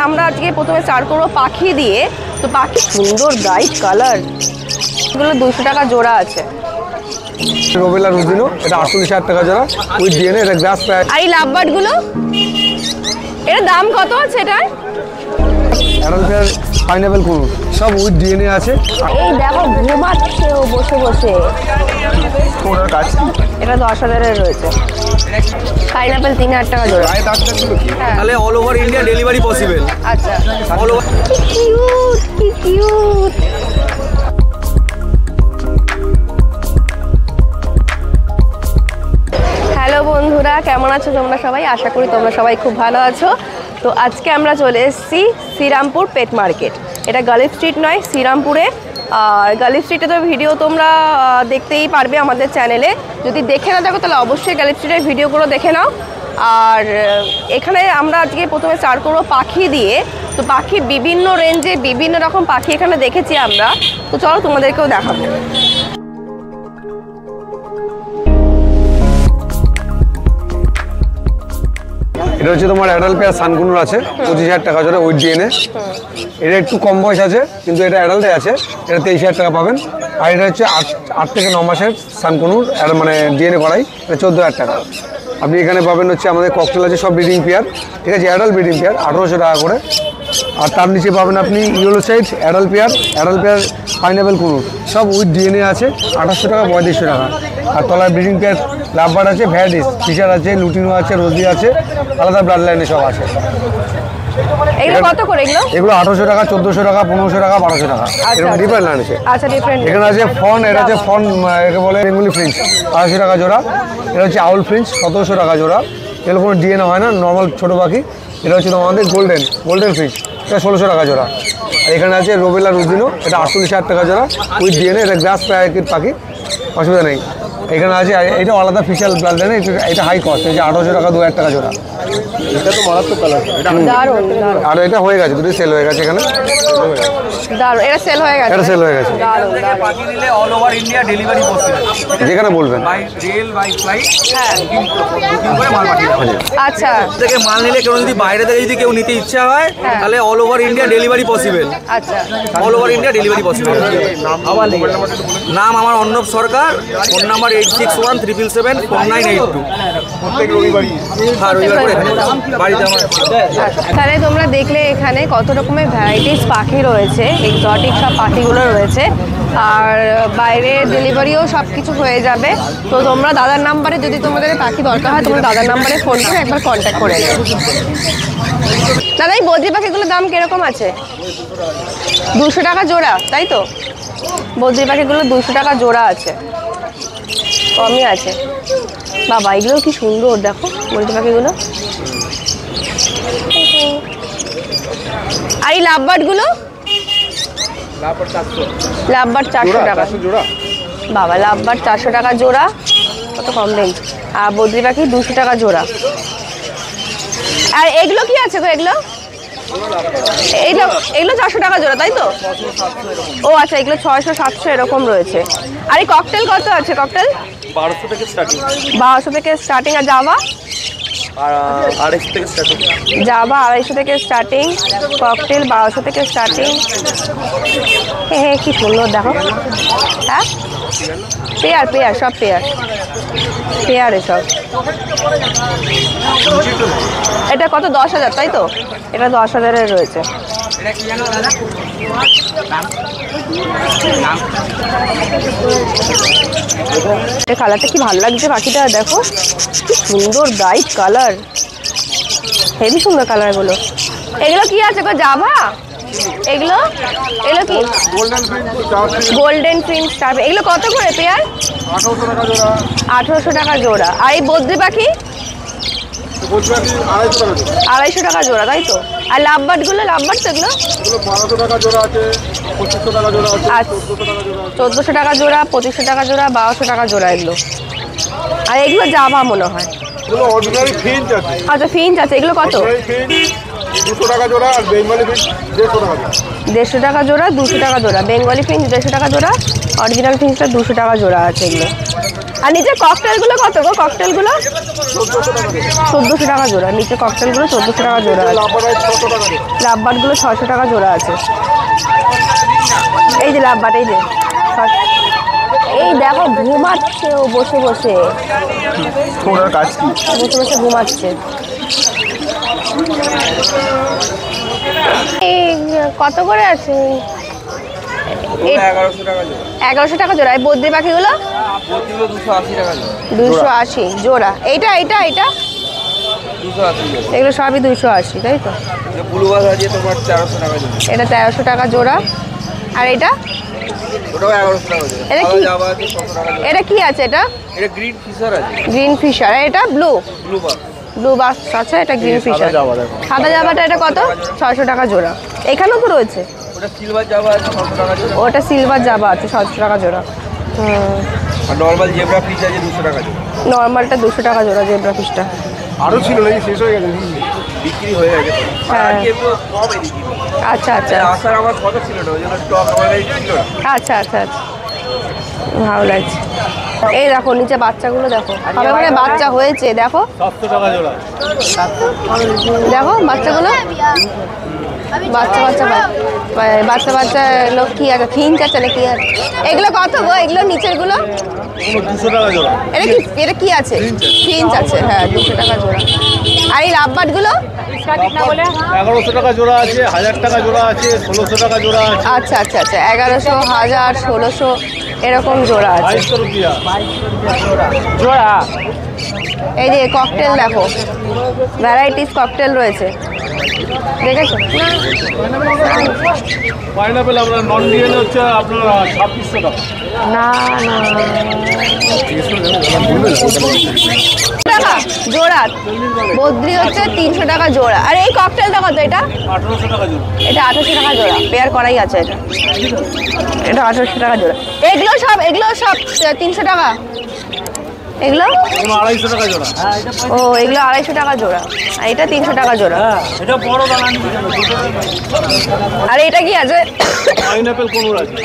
আমরা আজকে প্রথমে স্টার্ট করবো পাখি দিয়ে। তো পাখি সুন্দর ব্রাইট কালার, এগুলো 200 টাকা জোড়া আছে। রোবেলা রুজিনো, এটা 48,000 টাকা জোড়া উইথ ডিএনএ, এটা গ্লাস প্যাক। আর এই লাভবার্ড গুলো, এর দাম কত আছে? এটার অ্যাডাল্ট পাইনাপেল কুনুর সব উইথ ডিএনএ আছে। এই দেখো ঘুমাচ্ছে ও বসে বসে, এটা 10,000-এর রয়েছে। পাইনাপেল 3,000 টাকা জোড়া। তাহলে all over India delivery possible. আচ্ছা, অল ওভার। কি কিউট, কি কিউট। হ্যালো বন্ধুরা, কেমন আছো তোমরা সবাই? আশা করি তোমরা সবাই খুব ভালো আছো। তো আজকে আমরা চলে এসেছি শ্রীরামপুর পেট মার্কেট। এটা গালিব স্ট্রিট নয়, শ্রীরামপুরে। আর গালিব স্ট্রিটে তো ভিডিও তোমরা দেখতেই পারবে আমাদের চ্যানেলে। যদি দেখে না থাকো তাহলে অবশ্যই গালিব স্ট্রিটের ভিডিওগুলো দেখে নাও। আর এখানে আমরা আজকে প্রথমে স্টার্ট করবো পাখি দিয়ে। তো পাখি বিভিন্ন রেঞ্জে বিভিন্ন রকম পাখি এখানে দেখেছি আমরা। তো চলো তোমাদেরকেও দেখাবো। এটা হচ্ছে তোমার অ্যাডাল্ট পেয়ার সানকুনুর আছে 25,000 টাকা জোড়া উইথ ডিএনএ। এটা একটু কম বয়স আছে কিন্তু এটা অ্যাডাল্টে আছে, এটা 23,000 টাকা পাবেন। আর এটা হচ্ছে 8 থেকে 9 মাসের সানকুনুর, মানে ডিএনএ করাই, এটা 14,000 টাকা। আপনি এখানে পাবেন হচ্ছে আমাদের ককটেল আছে সব ব্রিডিং পেয়ার, ঠিক আছে, অ্যাডাল্ট ব্রিডিং পেয়ার 1800 টাকা করে। আর তার নিচে পাবেন আপনি yellow side adult pair pineapple কুনুর সব উইথ ডিএনএ আছে 2800 টাকা 3500 টাকা। আর তলায় ব্রিডিং পেয়ার লাভবার্ড আছে, ভ্যাডিস, ফিশার আছে, লুটিনো আছে, রোজি আছে, আলাদা ব্লাড লাইনে সব আছে। এগুলো কত করে? এগুলো 1800 টাকা, 1400 টাকা, 1500 টাকা, 1200 টাকা, এরকম ডিফারেন্ট লাইন আছে। আচ্ছা, ডিফারেন্ট। এখানে আছে ফন, এটা আছে ফন, একে বলে বেঙ্গলি ফ্রিঞ্চ 250 টাকা জোড়া। এটা হচ্ছে আউল ফ্রিঞ্চ 1700 টাকা জোড়া। এগুলো কোনো ডিএনএ হয় না, নর্মাল ছোটো পাখি। এটা হচ্ছে তোমাদের গোল্ডেন ফিশ, এটা 1600 টাকা জোড়া। আর এখানে আছে রোবেলা রুজিনো, এটা 48,000 টাকা জোড়া উইথ ডিএনএ, এটা গ্লাস প্যাকেট পাখি, অসুবিধা নেই। এখানে আছে এটা আলাদা ফিশাল ব্লাড লাইনে, এটা হাই কস্ট, এই যে 1800 টাকা 2,000 টাকা জোড়া। এটা তো মারাত্মক কালার। আর এটা হয়ে গেছে, দুটোই সেল হয়ে গেছে এখানে। এটা সেল হয়ে গেছে, এটা সেল হয়ে গেছে। পাখি নিলে all over India delivery possible, যেখানে বলবেন, বাই রেল বাই ফ্লাইট। হ্যাঁ, বুকিং করে মাল পাঠিয়ে দেওয়া হবে। আচ্ছা, থেকে মাল নিলে কেউ যদি বাইরে থেকে যদি কেউ নিতে ইচ্ছা হয় তাহলে all over India delivery possible. আচ্ছা, all over India delivery possible. নাম আমার অর্ণব সরকার, ফোন নাম্বার 8613774982। প্রত্যেক রবিবারই। হ্যাঁ, রবিবার করে বাড়িতে আমার। তাহলে তোমরা দেখলে এখানে কত রকমের ভ্যারাইটিস পাখি রয়েছে, এক্সোটিক সব পাখিগুলো রয়েছে। আর বাইরে ডেলিভারিও সব কিছু হয়ে যাবে। তো তোমরা দাদার নাম্বারে, যদি তোমাদের পাখি দরকার হয় তোমরা দাদার নাম্বারে ফোন করে একবার কন্ট্যাক্ট করে নেবে। দাদা, এই বদ্রি পাখিগুলোর দাম কিরকম আছে? 200 টাকা জোড়া, তাই তো? বদ্রি পাখিগুলো 200 টাকা জোড়া আছে, কমই আছে। বাবা, এগুলো কি সুন্দর, দেখো বদ্রি পাখিগুলো। আর এই লাভবার্ডগুলো? লাভবার্ড 400 টাকা বাবা, লাভবার্ড 400 টাকা জোড়া, কত কম রেঞ্জ। আর বদ্রি পাখি 200 টাকা জোড়া। আর এগুলো কি আছে গো? এগুলো 400 টাকা জোড়া, তাই তো? ও আচ্ছা, এগুলো 600-700 এরকম রয়েছে। আর এই ককটেল কত আছে? ককটেল 1200 থেকে স্টার্টিং। 1200 থেকে স্টার্টিং। আর জাভা? 250 থেকে স্টার্টিং। জাভা 250 থেকে স্টার্টিং, ককটেল 1200 থেকে স্টার্টিং। হ্যাঁ, কি সুন্দর দেখো। হ্যাঁ, পেয়ার সব পেয়ার এসব। এটা কত? 10,000, তাই তো? এটা 10,000-এর রয়েছে। কালারটা কি ভালো লাগছে পাখিটা, দেখো কি সুন্দর ব্রাইট কালার, হেভি সুন্দর কালারগুলো। এগুলো কি আছে গো? জাভা? এগুলো কি? Golden Finch. এগুলো কত করে পেয়ার? 1800 টাকা জোড়া। আর এই বদ্রি পাখি? 250 টাকা জোড়া, তাই তো? আর লাভবার্ডগুলো? লাভবার্ড তো এগুলো 1200 টাকা জোড়া আছে, 2500 টাকা জোড়া আছে, 1400 টাকা জোড়া, 2500 টাকা জোড়া, 1200 টাকা জোড়া এগুলো। আর এগুলো জাভা মনে হয়। আচ্ছা, ফিঞ্চ আছে। এগুলো কত? 200 টাকা জোড়া। আর বেঙ্গলি ফিঞ্চ 150 টাকা। 150 টাকা জোড়া, 200 টাকা জোড়া। বেঙ্গলি ফিঞ্চ 150 টাকা জোড়া, অরিজিনাল ফিঞ্চটা 200 টাকা জোড়া আছে এগুলো। আর নিচে ককটেলগুলো কত গো? ককটেলগুলো 1400 টাকা জোড়া। নিচে ককটেলগুলো 1400 টাকা জোড়া আছে। লাভবারগুলো 600 টাকা জোড়া আছে। এই যে লাভবার, এই যে এই দেখো ঘুমাচ্ছে ও বসে বসে, বসে বসে ঘুমাচ্ছে। এই কত করে আছে? 1100 টাকা জোড়া। এই বদ্রি পাখিগুলো 280 জোড়া। এইটা এইটা এইটা এগুলো সবই 280, তাই তো? এটা 1300 টাকা জোড়া। আর এটা এটা কি আছে? এটা গ্রিন ফিশার। এটা ব্লু বাস আছে। এটা গ্রিন ফিশার। সাদা জাবাটা এটা কত? 600 টাকা জোড়া। এখানেও তো রয়েছে। ওটা সিলভার জাবা আছে 600 টাকা জোড়া। নরমাল জেব্রা ফিশ আছে 200 টাকা জোড়া। নরমালটা 200 টাকা জোড়া জেব্রা ফিশটা। আরো ছিল নাকি? শেষ হয়ে গেছে? বিক্রি হয়ে গেছে। হ্যাঁ। আজকে একটু কম এদিকে। আচ্ছা আচ্ছা আসার আমার কথা ছিল না, ওই জন্য স্টক আমার কাছে ছিল না। আচ্ছা আচ্ছা আচ্ছা, ভালো লাগছে। এই দেখো নিচে বাচ্চাগুলো দেখো, সবে মানে বাচ্চা হয়েছে। দেখো 700 টাকা জোড়া। দেখো বাচ্চাগুলো, বাচ্চা বাচ্চা বাচ্চা বাচ্চা লোক কি আছে? ফিঞ্চ আছে নাকি? এগুলো কত গো? এগুলো নিচের গুলো 200 টাকা জোড়া। এটা কি আছে? ফিঞ্চ আছে, হ্যাঁ 200 টাকা জোড়া। আর এই লাভবার্ড গুলো 1100 টাকা জোড়া আছে, 1000 টাকা জোড়া আছে, 1600 টাকা জোড়া আছে। আচ্ছা আচ্ছা আচ্ছা, 1100, 1000, 1600 এরকম জোড়া আছে। 2200 রুপিয়া জোড়া। এই যে ককটেল দেখো, ভ্যারাইটিস ককটেল রয়েছে, দেখেছো? পাইনাপেল আপনার নন ডিএনএ হচ্ছে আপনার 2600 টাকা। না না টাকা জোড়া। বদ্রি হচ্ছে 300 টাকা জোড়া। আর এই ককটেলটা কত? এটা 1800 টাকা জোড়া। এটা 1800 টাকা জোড়া। পেয়ার করাই আছে এটা। এটা 1800 টাকা জোড়া। এগুলো সব 300 টাকা। এগুলো 250 টাকা জোড়া। ও এগুলো 250 টাকা জোড়া। আর এটা 300 টাকা জোড়া। এটা বড় দানা। আর এটা কি আছে? পাইনাপেল কোন আছে?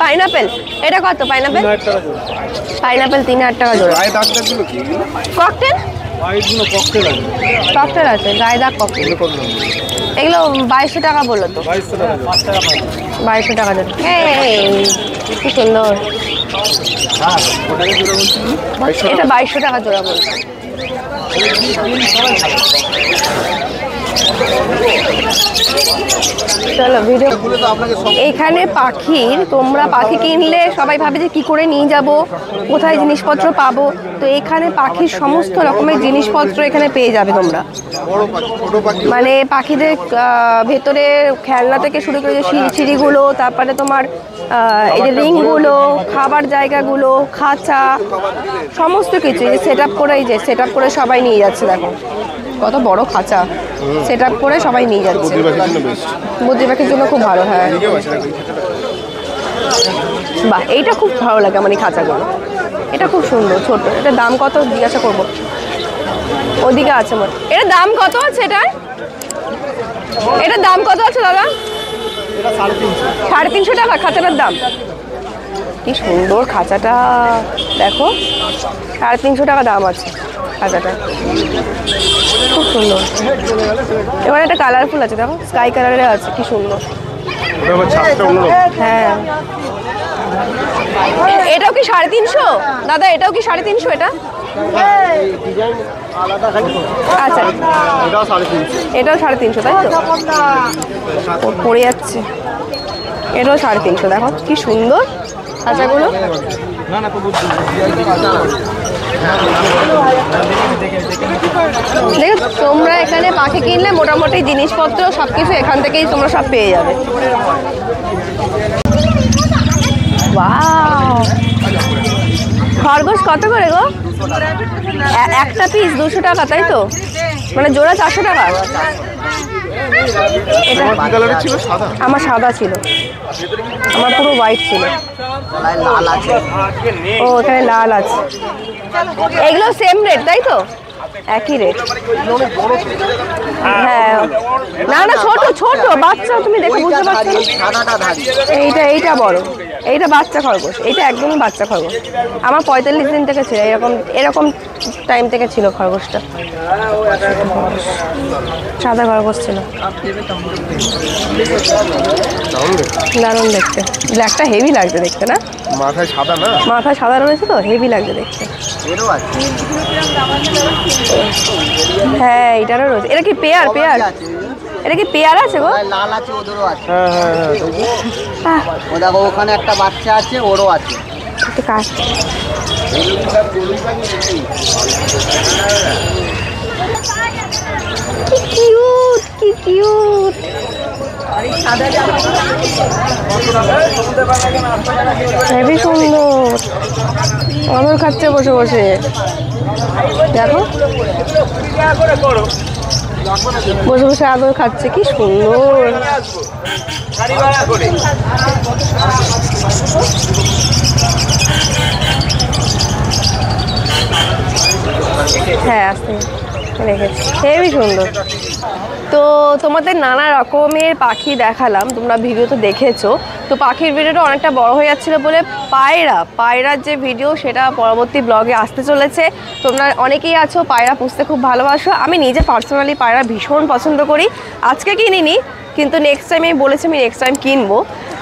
পাইনাপেল এটা কত? পাইনাপেল 3000 টাকা জোড়া। পাইনাপেল 3000 টাকা জোড়া। গায়ে দাগগুলো কি? ককটেল হোয়াইটগুলো ককটেল আছে। ককটেল আছে, গায়ে দাগ ককটেল। এগুলো 2200 টাকা বললো তো। 2200 টাকা। 5 টাকা পাই। 2200 টাকা জোড়া। কি সুন্দর। এটা 2200 টাকা জোড়া বলছে। চলো ভিডিও। এখানে পাখির, তোমরা পাখি কিনলে সবাই ভাবে যে কি করে নিয়ে যাব, কোথায় জিনিসপত্র পাবো। তো এখানে পাখির সমস্ত রকমের জিনিসপত্র এখানে পেয়ে যাবে তোমরা। মানে পাখিদের ভেতরে খেলনা থেকে শুরু করে যে সিঁড়িগুলো, তারপরে তোমার এই যে রিংগুলো, খাবার জায়গাগুলো, খাঁচা, সমস্ত কিছু সেট আপ করে, এই যে সেট আপ করে সবাই নিয়ে যাচ্ছে। দেখো কত বড় খাঁচা, সেট আপ করে সবাই নিয়ে যাচ্ছে। বুদ্ধি পাখির জন্য খুব ভালো। হ্যাঁ বাহ, এইটা খুব ভালো লাগে আমার এই খাঁচাগুলো। এটা খুব সুন্দর, ছোট। এটার দাম কত জিজ্ঞাসা করবো? ওদিকে আছে মোট। এটার দাম কত আছে? এটার দাম কত আছে দাদা? 350 টাকা খাঁচাটার দাম। কি সুন্দর খাঁচাটা দেখো, 350 টাকা দাম আছে খাঁচাটা, খুব সুন্দর। এবার একটা কালারফুল আছে, দেখো স্কাই কালারের আছে, কি সুন্দর। হ্যাঁ এটাও কি 350 দাদা? এটাও কি 350? এটা আচ্ছা, এটাও 350 তাই তো? পড়ে যাচ্ছে। এটাও 350। দেখো কি সুন্দর খাঁচাগুলো। দেখো তোমরা এখানে পাখি কিনলে মোটামুটি জিনিসপত্র সবকিছু এখান থেকেই তোমরা সব পেয়ে যাবে। ওয়াও, খরগোশ কত করে গো? একটা পিস 200 টাকা তাই তো? মানে জোড়া 400 টাকা। এটা আমার সাদা ছিল, আমার পুরো হোয়াইট ছিল। ও এখানে লাল আছে। এগুলো সেম রেট তাই তো? একই রেট। হ্যাঁ না না, ছোট ছোট বাচ্চা, তুমি দেখে বুঝতে পারছো না? এইটা বড়, এইটা বাচ্চা খরগোশ, এইটা একদমই বাচ্চা খরগোশ। আমার 45 দিন থেকে ছিল, এরকম টাইম থেকে ছিল খরগোশটা। সাদা খরগোশ ছিল, দারুণ দেখতে। ব্ল্যাকটা হেভি লাগছে দেখতে না? মাথায় সাদা না, মাথায় সাদা রয়েছে তো হেভি লাগছে দেখতে। হ্যাঁ এটারও রয়েছে। এটা কি পেয়ার? এটা কি পেয়ার আছে গো? লাল আছে, ওদেরও আছে। আহ, ও দেখো ওখানে একটা বাচ্চা আছে, ওরও আছে। একটু কাট। কি কিউট। হেভি সুন্দর, আদর খাচ্ছে বসে বসে, দেখো বসে বসে আদর খাচ্ছে, কি সুন্দর। হ্যাঁ আসতে রেখেছি, হেবই সুন্দর। তো তোমাদের নানা রকমের পাখি দেখালাম, তোমরা ভিডিও তো দেখেছো। তো পাখির ভিডিওটা অনেকটা বড় হয়ে যাচ্ছিলো বলে পায়রার যে ভিডিও সেটা পরবর্তী ব্লগে আসতে চলেছে। তোমরা অনেকেই আছো পায়রা পুষতে খুব ভালোবাসো। আমি নিজে পার্সোনালি পায়রা ভীষণ পছন্দ করি। আজকে কিনিনি, কিন্তু নেক্সট টাইম আমি বলেছি আমি নেক্সট টাইম কিনবো।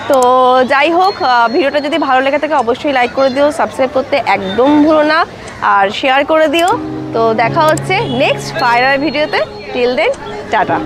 তো যাই হোক, ভিডিওটা যদি ভালো লেগে থাকে অবশ্যই লাইক করে দিও, সাবস্ক্রাইব করতে একদম ভুলো না, আর শেয়ার করে দিও। তো দেখা হচ্ছে নেক্সট পায়রার ভিডিওতে। Till then tata.